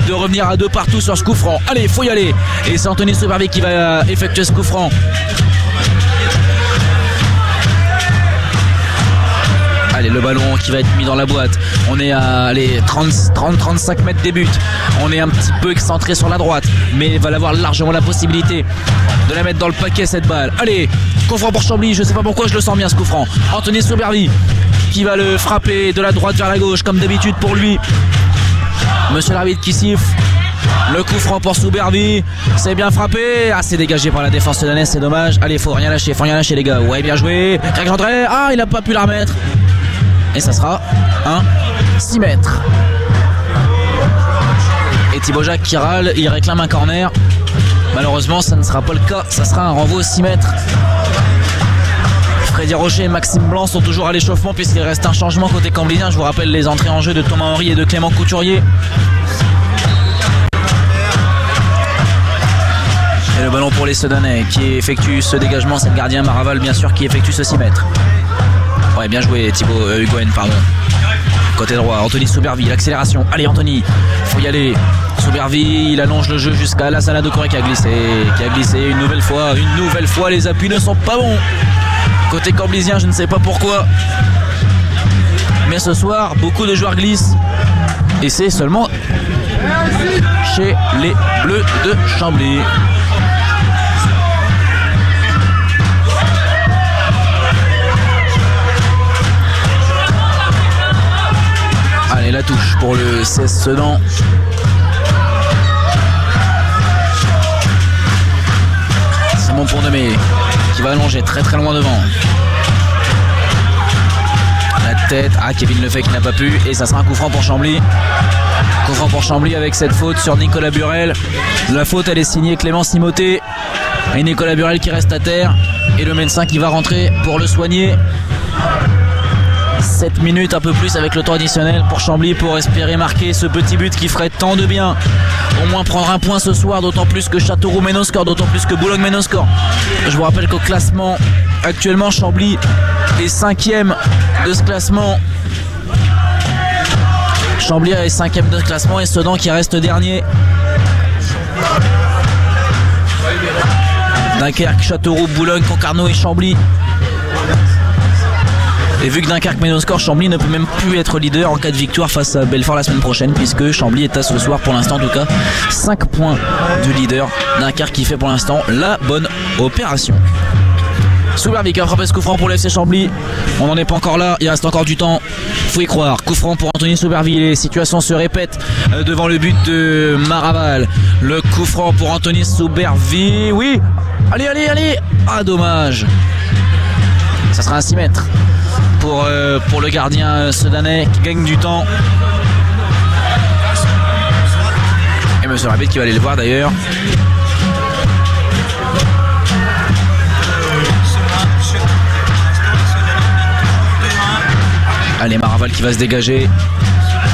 de revenir à 2 partout sur ce coup franc. Allez, faut y aller. Et c'est Anthony Soubervie qui va effectuer ce coup franc. Allez, le ballon qui va être mis dans la boîte. On est à 30-35 mètres des buts. On est un petit peu excentré sur la droite, mais il va avoir largement la possibilité de la mettre dans le paquet, cette balle. Allez, coup franc pour Chambly. Je sais pas pourquoi je le sens bien, ce coup franc. Anthony Soubervie qui va le frapper de la droite vers la gauche, comme d'habitude pour lui. Monsieur l'arbitre qui siffle. Le coup franc pour Soubervie. C'est bien frappé. Ah, c'est dégagé par la défense sedanaise, c'est dommage. Allez, faut rien lâcher les gars. Ouais, bien joué. Greg Gendré. Ah, il a pas pu la remettre. Et ça sera un 6 mètres. Et Thibaut Jacques qui râle, il réclame un corner. Malheureusement, ça ne sera pas le cas. Ça sera un renvoi 6 mètres. Freddy Rocher et Maxime Blanc sont toujours à l'échauffement puisqu'il reste un changement côté camblisien. Je vous rappelle les entrées en jeu de Thomas Henry et de Clément Couturier. Et le ballon pour les Sedanais qui effectue ce dégagement. C'est le gardien Maraval bien sûr qui effectue ce 6 mètres. Ouais, bien joué Hugoen, pardon. Côté droit, Anthony Soubervie, l'accélération. Allez Anthony, faut y aller. Soubervie, il allonge le jeu jusqu'à Alassane Adoukouré qui a glissé une nouvelle fois. Les appuis ne sont pas bons. Côté camblisien, je ne sais pas pourquoi. Mais ce soir, beaucoup de joueurs glissent. Et c'est seulement chez les Bleus de Chambly. Allez, la touche pour le 16 Sedan. Simon Pournemé qui va allonger très très loin devant. La tête, Kevin Lefebvre qui n'a pas pu. Et ça sera un coup franc pour Chambly. Coup franc pour Chambly avec cette faute sur Nicolas Burel. La faute, elle est signée Clément Simoté. Et Nicolas Burel qui reste à terre. Et le médecin qui va rentrer pour le soigner. 7 minutes un peu plus avec le temps additionnel pour Chambly pour espérer marquer ce petit but qui ferait tant de bien. Au moins prendre un point ce soir, d'autant plus que Châteauroux mène au score, d'autant plus que Boulogne mène au score. Je vous rappelle qu'au classement, actuellement Chambly est 5e de ce classement. Chambly est 5e de ce classement et Sedan qui reste dernier. Dunkerque, Châteauroux, Boulogne, Concarneau et Chambly. Et vu que Dunkerque mène au score, Chambly ne peut même plus être leader en cas de victoire face à Belfort la semaine prochaine, puisque Chambly est à ce soir pour l'instant en tout cas 5 points du leader. Dunkerque qui fait pour l'instant la bonne opération. Soubervie qui a frappé ce coup franc pour le FC Chambly. On n'en est pas encore là, il reste encore du temps. Faut y croire. Coup franc pour Anthony Soubervie. Les situations se répètent devant le but de Maraval. Le coup franc pour Anthony Soubervie. Oui. Allez. Ah, dommage. Ça sera un 6 mètres pour le gardien sedanais qui gagne du temps. Et monsieur l'arbitre qui va aller le voir d'ailleurs. Allez, Maraval qui va se dégager.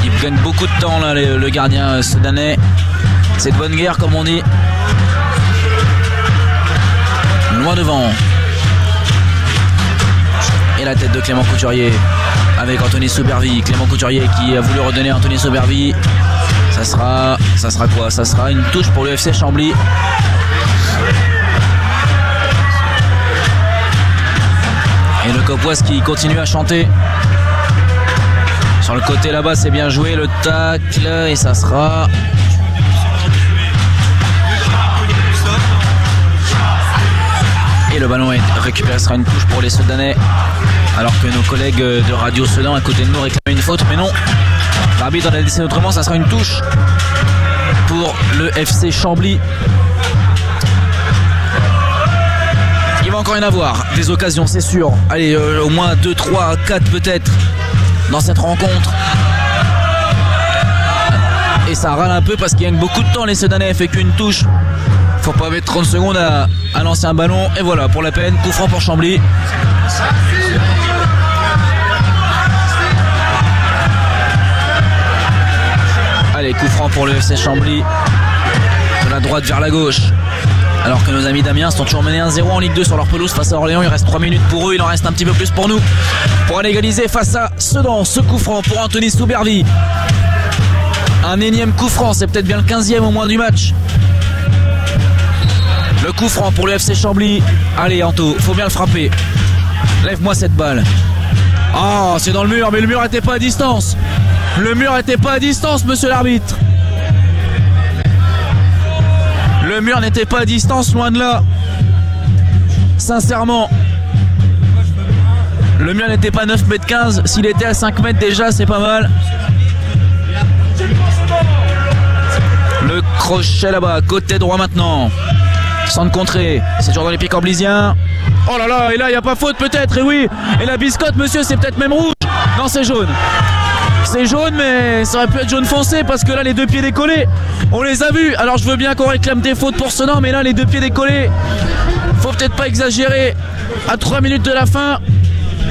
Il gagne beaucoup de temps là, le gardien sedanais. C'est de bonne guerre comme on dit. Loin devant. Et la tête de Clément Couturier avec Anthony Soubervie. Clément Couturier qui a voulu redonner à Anthony Soubervie. Ça sera quoi? Ça sera une touche pour le FC Chambly. Et le Copoise qui continue à chanter. Sur le côté là-bas, c'est bien joué le tacle et ça sera... Et le ballon est récupéré, ce sera une touche pour les Sedanais. Alors que nos collègues de Radio Sedan à côté de nous réclament une faute, mais non. L'arbitre en a décidé autrement, ça sera une touche pour le FC Chambly. Il va encore y en avoir des occasions, c'est sûr. Allez, au moins 2, 3, 4 peut-être dans cette rencontre. Et ça râle un peu parce qu'il gagne beaucoup de temps. Les Sedanais effectuent une touche. Faut pas mettre 30 secondes à lancer un ballon. Et voilà, pour la peine, coup franc pour Chambly. Allez, Allez, coup franc pour le FC Chambly. De la droite vers la gauche. Alors que nos amis d'Amiens sont toujours menés 1-0 en Ligue 2 sur leur pelouse face à Orléans. Il reste 3 minutes pour eux, il en reste un petit peu plus pour nous. Pour aller égaliser face à Sedan. Ce coup franc pour Anthony Soubervi. Un énième coup franc, c'est peut-être bien le 15e au moins du match. Le coup franc pour le FC Chambly. Allez Anto, faut bien le frapper. Lève-moi cette balle. Ah, c'est dans le mur, mais le mur n'était pas à distance. Le mur n'était pas à distance, monsieur l'arbitre. Le mur n'était pas à distance, loin de là. Sincèrement. Le mur n'était pas 9,15 m. S'il était à 5 mètres déjà, c'est pas mal. Le crochet là-bas, côté droit maintenant. Centre contré, c'est toujours dans les pieds corblisiens. Oh là là, et là il n'y a pas faute peut-être, et oui. Et la biscotte, monsieur, c'est peut-être même rouge. Non, c'est jaune. C'est jaune, mais ça aurait pu être jaune foncé parce que là les deux pieds décollés, on les a vus. Alors je veux bien qu'on réclame des fautes pour Sedan, mais là les deux pieds décollés, faut peut-être pas exagérer. À 3 minutes de la fin,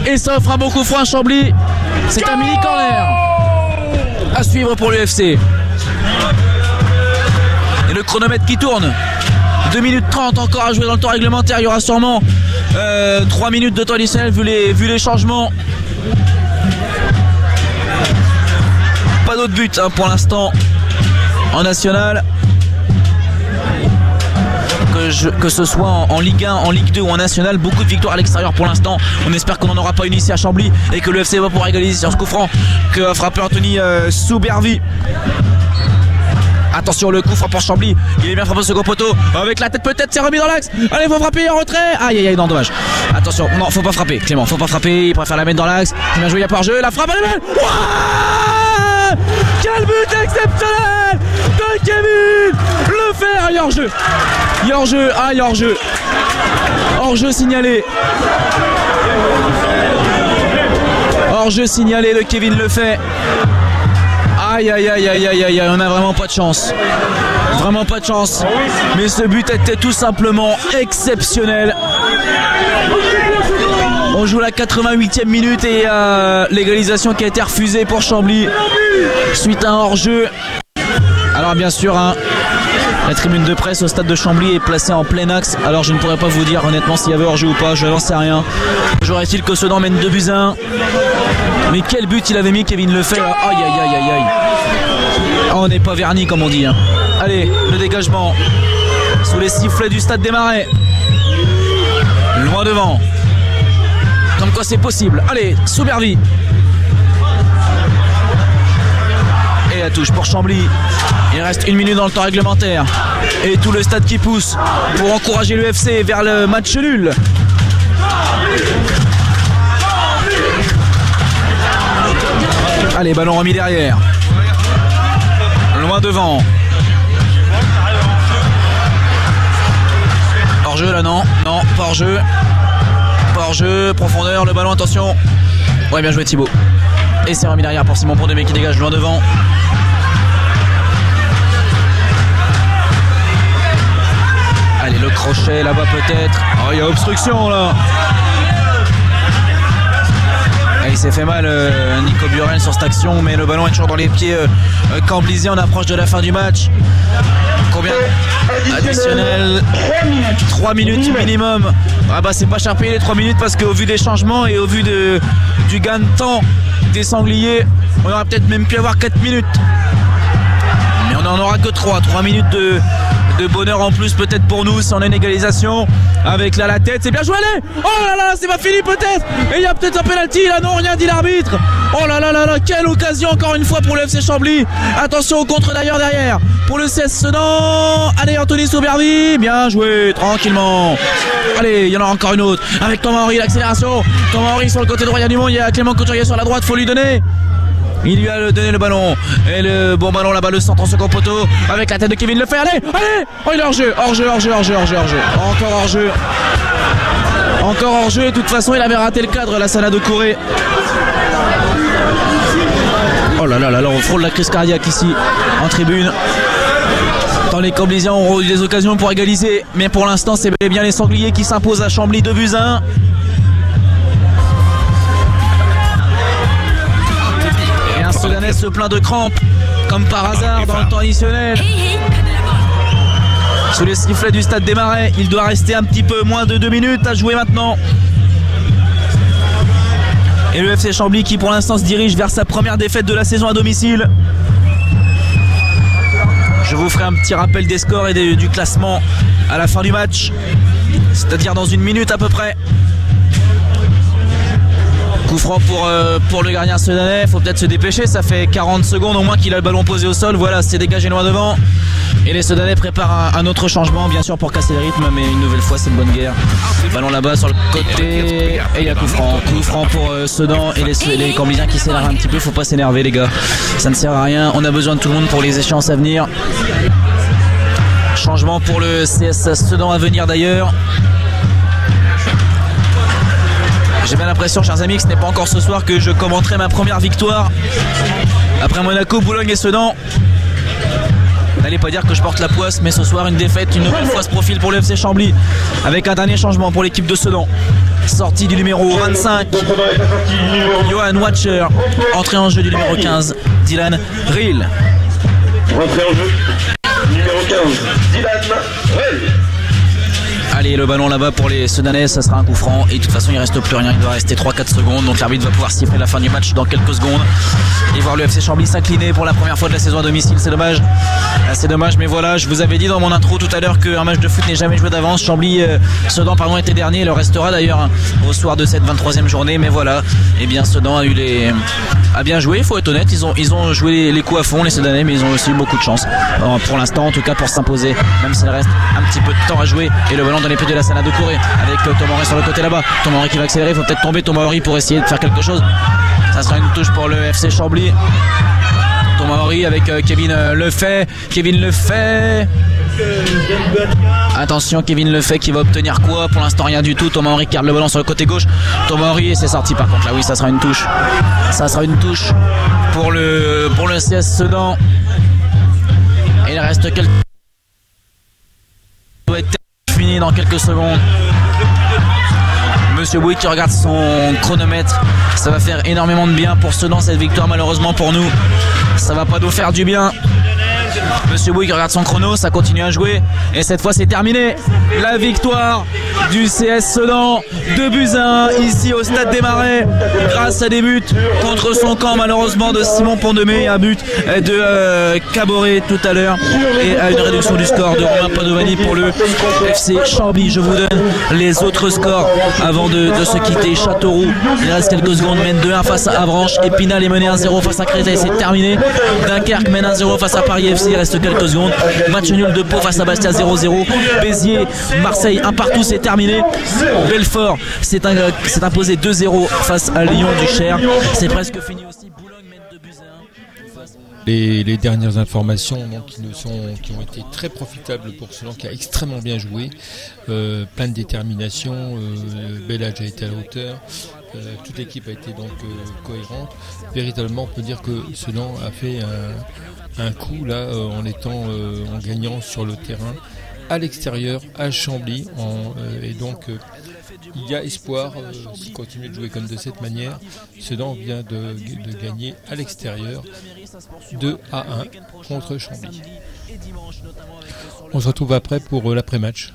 et ça offre un bon coup franc à Chambly. C'est un mini corner à suivre pour l'UFC. Et le chronomètre qui tourne. 2 minutes 30 encore à jouer dans le temps réglementaire. Il y aura sûrement 3 minutes de temps additionnel vu les changements. Pas d'autres buts pour l'instant en national. Que ce soit en Ligue 1, en Ligue 2 ou en national, beaucoup de victoires à l'extérieur pour l'instant. On espère qu'on n'en aura pas une ici à Chambly et que le FC va pouvoir égaliser sur ce coup franc que a frappé Anthony Soubervi. Attention, le coup franc pour Chambly. Il est bien frappé au second poteau. Avec la tête peut-être, c'est remis dans l'axe. Allez, faut frapper en retrait. Aïe aïe aïe, non, dommage. Attention, non, faut pas frapper, Clément, faut pas frapper. Il préfère la mettre dans l'axe. Il va jouer, il y a pas jeu. La frappe, elle est belle. Ouah, quel but exceptionnel de Kevin Lefebvre. Il y a hors-jeu. Il y a hors-jeu. Ah, il y a hors-jeu. Hors-jeu signalé. Hors-jeu signalé de Kevin Lefebvre. Aïe aïe aïe aïe aïe aïe, on a vraiment pas de chance. Vraiment pas de chance. Mais ce but était tout simplement exceptionnel. On joue la 88e minute et l'égalisation qui a été refusée pour Chambly suite à un hors-jeu. Alors bien sûr, la tribune de presse au stade de Chambly est placée en plein axe. Alors je ne pourrais pas vous dire honnêtement s'il y avait hors-jeu ou pas, je n'en sais rien. J'aurais-il que Sedan mène 2-1. Mais quel but il avait mis Kevin Lefebvre. Aïe aïe aïe aïe aïe. Oh, on n'est pas verni comme on dit. Allez, le dégagement sous les sifflets du stade des Marais. Loin devant. Comme quoi c'est possible. Allez, Soubervi. Et la touche pour Chambly. Il reste 1 minute dans le temps réglementaire. Et tout le stade qui pousse pour encourager l'UFC vers le match nul. Allez, ballon remis derrière. Loin devant. Hors-jeu là, non. Non, pas hors-jeu. Pas hors-jeu, profondeur, le ballon, attention. Ouais, bien joué Thibaut. Et c'est remis derrière pour Simon Pondemé qui dégage loin devant. Allez, le crochet là-bas peut-être. Oh, il y a obstruction là. Il s'est fait mal Nico Burel sur cette action, mais le ballon est toujours dans les pieds camblisiens. On approche de la fin du match. Combien additionnel? 3 minutes minimum. Ah bah c'est pas cher payé les 3 minutes parce qu'au vu des changements et au vu du gain de temps des sangliers, on aurait peut-être même pu avoir 4 minutes. Mais on n'en aura que 3 minutes de bonheur en plus peut-être pour nous si on a une égalisation avec la tête. C'est bien joué, allez. Oh là là, c'est pas fini peut-être. Et il y a peut-être un penalty là, non, rien dit l'arbitre. Oh là là là là, quelle occasion encore une fois pour le FC Chambly. Attention au contre d'ailleurs derrière pour le CS Sedan. Allez, Anthony Soubervi, bien joué, tranquillement. Allez, il y en a encore une autre avec Thomas Henry, l'accélération. Thomas Henry sur le côté droit, il y a du monde, il y a Clément Couturier sur la droite, faut lui donner. Il lui a donné le ballon. Et le bon ballon là-bas, le centre en second poteau. Avec la tête de Kevin Lefebvre. Allez, allez. Oh, il est hors-jeu. Hors-jeu. Encore hors-jeu. Encore hors-jeu. De toute façon, il avait raté le cadre, la Sana de Corée. Oh là là là là, on frôle la crise cardiaque ici, en tribune. Tant les Camblisiens auront eu des occasions pour égaliser. Mais pour l'instant, c'est bien les Sangliers qui s'imposent à Chambly 2-1. Sedanais se plaint de crampes comme par hasard dans le temps additionnel. Sous les sifflets du Stade des Marais, il doit rester un petit peu moins de 2 minutes à jouer maintenant. Et le FC Chambly qui pour l'instant se dirige vers sa première défaite de la saison à domicile. Je vous ferai un petit rappel des scores et du classement à la fin du match, c'est-à-dire dans 1 minute à peu près. Coup franc pour le gardien sudanais, il faut peut-être se dépêcher, ça fait 40 secondes au moins qu'il a le ballon posé au sol, voilà, c'est dégagé loin devant. Et les Sudanais préparent un autre changement, bien sûr pour casser le rythme, mais une nouvelle fois c'est une bonne guerre. Ballon là-bas sur le côté, et il y a coup franc pour Sedan et les Cambysiens qui s'énervent un petit peu, faut pas s'énerver les gars, ça ne sert à rien, on a besoin de tout le monde pour les échéances à venir. Changement pour le CS Sedan à venir d'ailleurs. J'ai bien l'impression, chers amis, que ce n'est pas encore ce soir que je commenterai ma première victoire après Monaco, Boulogne et Sedan. N'allez pas dire que je porte la poisse, mais ce soir une défaite, une nouvelle fois se profile pour le FC Chambly avec un dernier changement pour l'équipe de Sedan. Sortie du numéro 25, Johan Watcher. Entrée en jeu du numéro 15, Dylan Riel. Rentrée en jeu, numéro 15, Dylan Riel. Allez, le ballon là-bas pour les Sudanais, ça sera un coup franc et de toute façon il ne reste plus rien, il doit rester 3-4 secondes, donc l'arbitre va pouvoir siffler la fin du match dans quelques secondes et voir le FC Chambly s'incliner pour la première fois de la saison à domicile. C'est dommage, mais voilà, je vous avais dit dans mon intro tout à l'heure qu'un match de foot n'est jamais joué d'avance. Sedan était dernier, il le restera d'ailleurs au soir de cette 23e journée, mais voilà, et bien Sedan a bien joué, il faut être honnête, ils ont joué les coups à fond les Sudanais, mais ils ont aussi eu beaucoup de chance pour l'instant, en tout cas pour s'imposer, même s'il reste un petit peu de temps à jouer. Et le ballon dans les pieds de la Sana de Corée avec Tomori sur le côté là-bas, Tomori qui va accélérer, il faut peut-être tomber Tomori pour essayer de faire quelque chose. Ça sera une touche pour le FC Chambly. Tomori avec Kevin Lefebvre. Attention, Kevin Lefebvre qui va obtenir quoi? Pour l'instant rien du tout. Tomori garde le ballon sur le côté gauche. Tomori et c'est sorti par contre là, oui, ça sera une touche. Ça sera une touche pour le CS Sedan. Et il reste quelques fini dans quelques secondes. Monsieur Bouygues qui regarde son chronomètre, ça va faire énormément de bien pour Sedan cette victoire. Malheureusement pour nous, ça va pas nous faire du bien. Monsieur Bouygues regarde son chrono, ça continue à jouer et cette fois c'est terminé. La victoire du CS Sedan, 2-1 ici au Stade des Marais grâce à des buts contre son camp malheureusement de Simon Pondemé, un but de Caboret tout à l'heure et à une réduction du score de Romain Padovani pour le FC Chambly. Je vous donne les autres scores avant de se quitter. Châteauroux, il reste quelques secondes, mène 2-1 face à Avranches. Épinal est mené 1-0 face à Créteil, c'est terminé. Dunkerque mène 1-0 face à Paris FC, il reste quelques secondes. Match nul de Pau face à Bastia 0-0. Béziers, Marseille 1 partout, c'est terminé. Belfort s'est imposé 2-0 face à Lyon du Cher. C'est presque fini aussi. Boulogne mène 2-1. Les dernières informations donc, qui ont été très profitables pour Sedan qui a extrêmement bien joué, plein de détermination, Bellage a été à la hauteur, toute l'équipe a été donc cohérente. Véritablement on peut dire que Sedan a fait un coup là en gagnant sur le terrain à l'extérieur à Chambly et donc il y a espoir s'il continue de jouer comme de cette manière. Sedan vient de gagner à l'extérieur 2-1 contre Chambly. On se retrouve après pour l'après-match.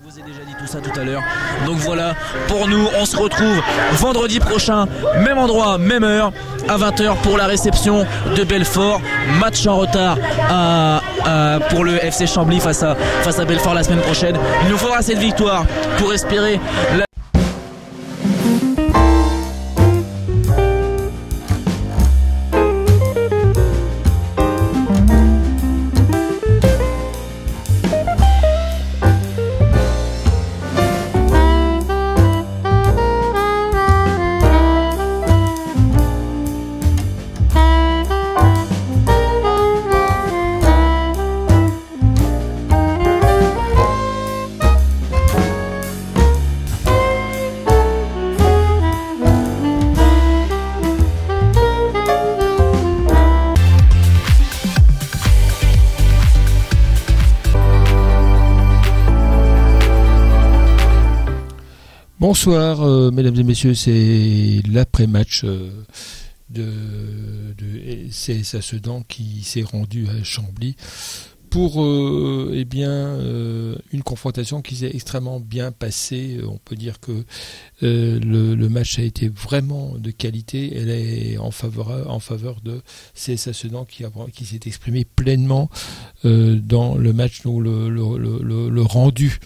Je vous ai déjà dit tout ça tout à l'heure. Donc voilà, pour nous, on se retrouve vendredi prochain, même endroit, même heure, à 20h pour la réception de Belfort. Match en retard pour le FC Chambly face à Belfort la semaine prochaine. Il nous faudra cette victoire pour espérer la... Bonsoir mesdames et messieurs, c'est l'après-match CSA Sedan qui s'est rendu à Chambly pour une confrontation qui s'est extrêmement bien passée. On peut dire que le match a été vraiment de qualité. Elle est en faveur de CSA Sedan qui s'est exprimé pleinement dans le match. Donc le rendu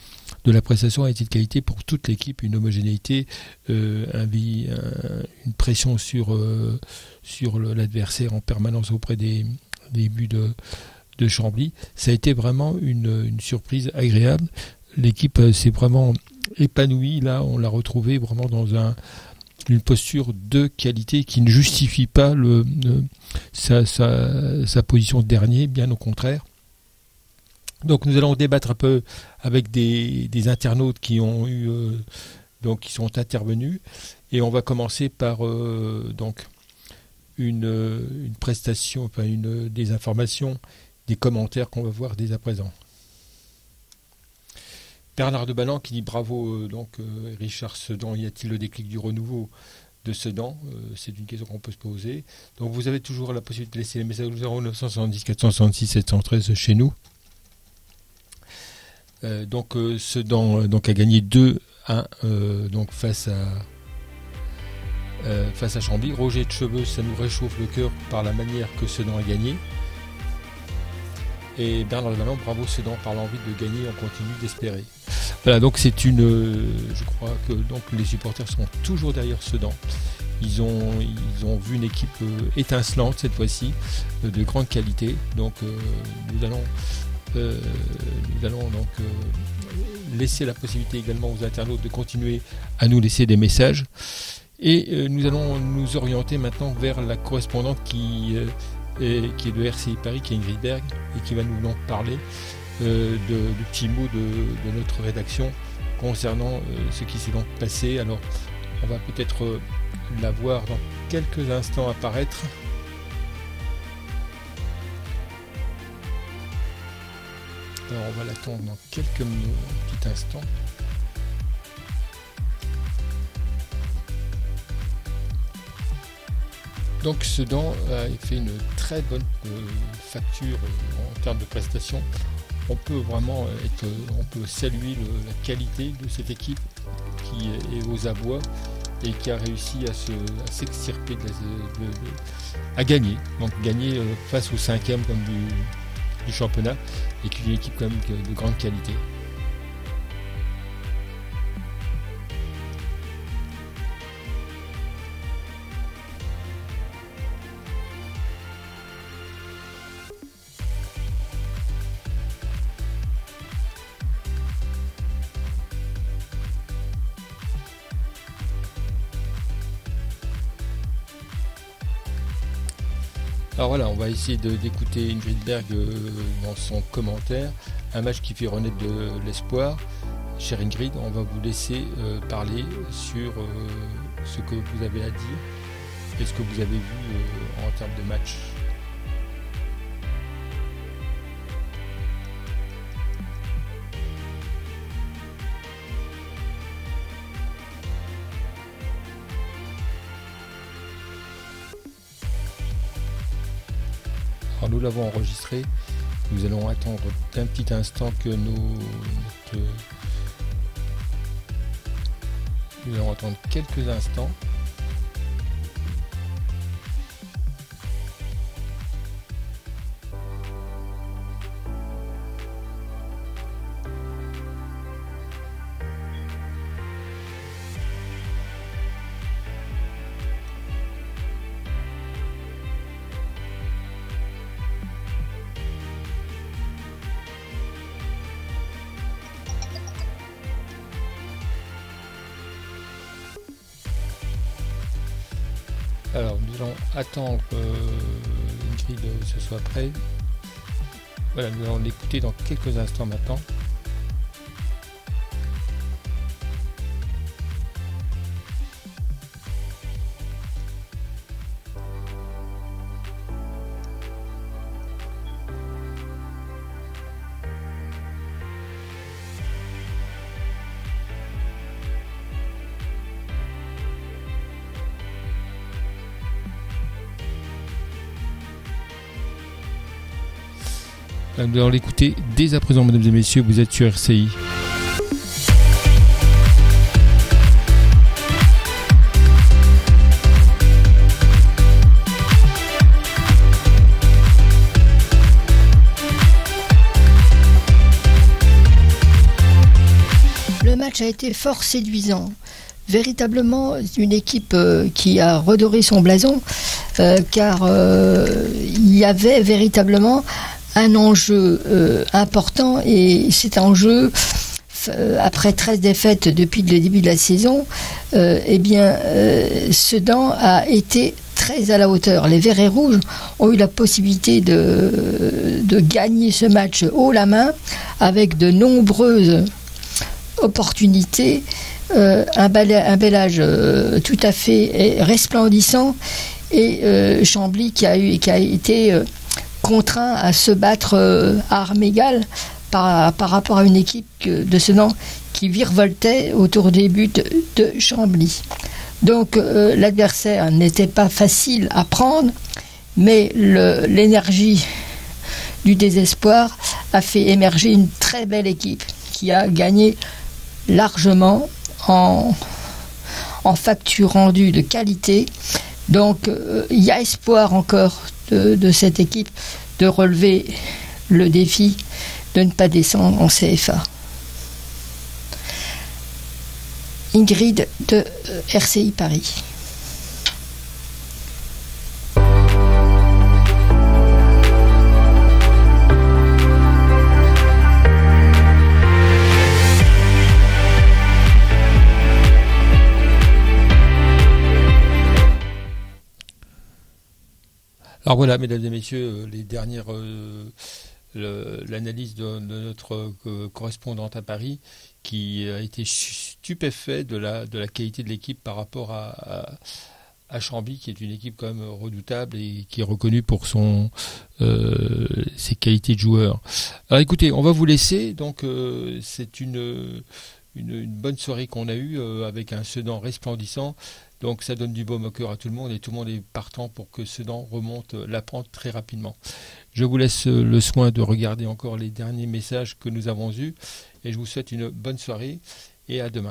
de la prestation a été de qualité pour toute l'équipe, une homogénéité, une pression sur l'adversaire en permanence auprès des buts de Chambly. Ça a été vraiment une surprise agréable. L'équipe s'est vraiment épanouie. Là, on l'a retrouvée vraiment dans une posture de qualité qui ne justifie pas sa position de dernier, bien au contraire. Donc nous allons débattre un peu avec des internautes qui sont intervenus, et on va commencer par une prestation, des informations, des commentaires qu'on va voir dès à présent. Bernard de Ballan qui dit bravo Richard Sedan, y a-t-il le déclic du renouveau de Sedan? C'est une question qu'on peut se poser. Donc vous avez toujours la possibilité de laisser les messages au 0970 466 713 chez nous. Sedan a gagné 2-1 face à Chambly. Roger de Cheveux, ça nous réchauffe le cœur par la manière que Sedan a gagné. Et Bernard de Ballan, bravo Sedan, par l'envie de gagner, on continue d'espérer. Voilà, donc je crois que les supporters sont toujours derrière Sedan. Ils ont vu une équipe étincelante cette fois-ci, de grande qualité. Donc nous allons laisser la possibilité également aux internautes de continuer à nous laisser des messages. Et nous allons nous orienter maintenant vers la correspondante qui est de RCI Paris, qui est Ingrid Berg, et qui va nous parler du petit mot de notre rédaction concernant ce qui s'est donc passé. Alors, on va peut-être la voir dans quelques instants apparaître. Alors, on va l'attendre dans quelques petits instants. Donc Sedan a fait une très bonne facture en termes de prestations. On peut saluer la qualité de cette équipe qui est aux abois et qui a réussi à s'extirper, à gagner. Donc gagner face au 5e comme du championnat, et qui est une équipe quand même de grande qualité. Alors voilà, on va essayer d'écouter Ingrid Berg dans son commentaire. Un match qui fait renaître de l'espoir. Chère Ingrid, on va vous laisser parler sur ce que vous avez à dire et ce que vous avez vu en termes de match. Alors nous l'avons enregistré, nous allons attendre un petit instant que nous allons attendre quelques instants. Alors nous allons attendre Ingrid que ce soit prêt. Voilà, nous allons l'écouter dans quelques instants maintenant. Nous allons l'écouter dès à présent, mesdames et messieurs, vous êtes sur RCI. Le match a été fort séduisant. Véritablement une équipe qui a redoré son blason, car il y avait véritablement un enjeu important, et cet enjeu, après 13 défaites depuis le début de la saison, Sedan a été très à la hauteur. Les Verts et Rouges ont eu la possibilité de gagner ce match haut la main, avec de nombreuses opportunités, un bellage tout à fait resplendissant, et Chambly qui a été contraint à se battre à armes égales par rapport à une équipe de Sedan qui virevoltait autour des buts de Chambly. Donc l'adversaire n'était pas facile à prendre, mais l'énergie du désespoir a fait émerger une très belle équipe qui a gagné largement en facture rendue de qualité. Donc il y a espoir encore de cette équipe de relever le défi de ne pas descendre en CFA. Ingrid de RCI Paris. Alors voilà, mesdames et messieurs, les dernières l'analyse de notre correspondante à Paris, qui a été stupéfait de la qualité de l'équipe par rapport à Chambly, qui est une équipe quand même redoutable et qui est reconnue pour ses qualités de joueur. Alors écoutez, on va vous laisser. Donc c'est une bonne soirée qu'on a eue avec un Sedan resplendissant. Donc ça donne du baume au cœur à tout le monde, et tout le monde est partant pour que Sedan remonte la pente très rapidement. Je vous laisse le soin de regarder encore les derniers messages que nous avons eus, et je vous souhaite une bonne soirée et à demain.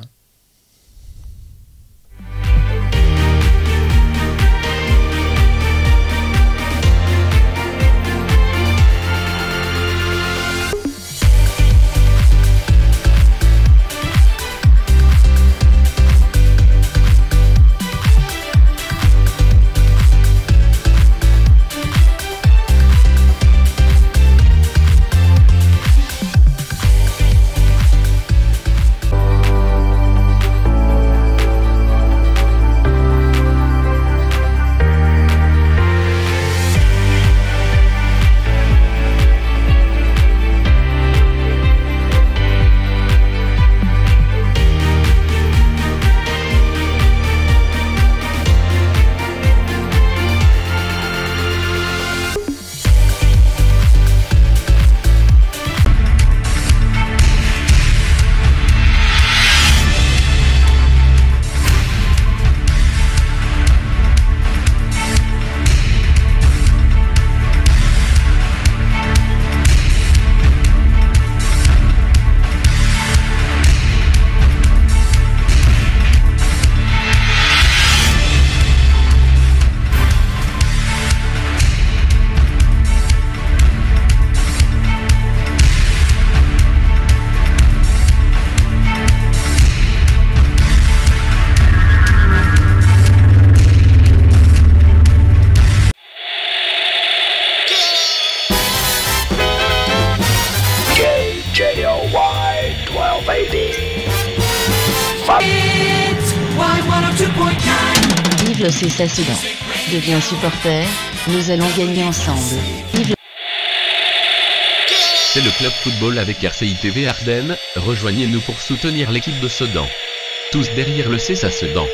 Vive le CSA Sedan. Deviens supporter, nous allons gagner ensemble. Vive. C'est le club football avec RCI TV Ardennes. Rejoignez-nous pour soutenir l'équipe de Sedan. Tous derrière le CSA Sedan.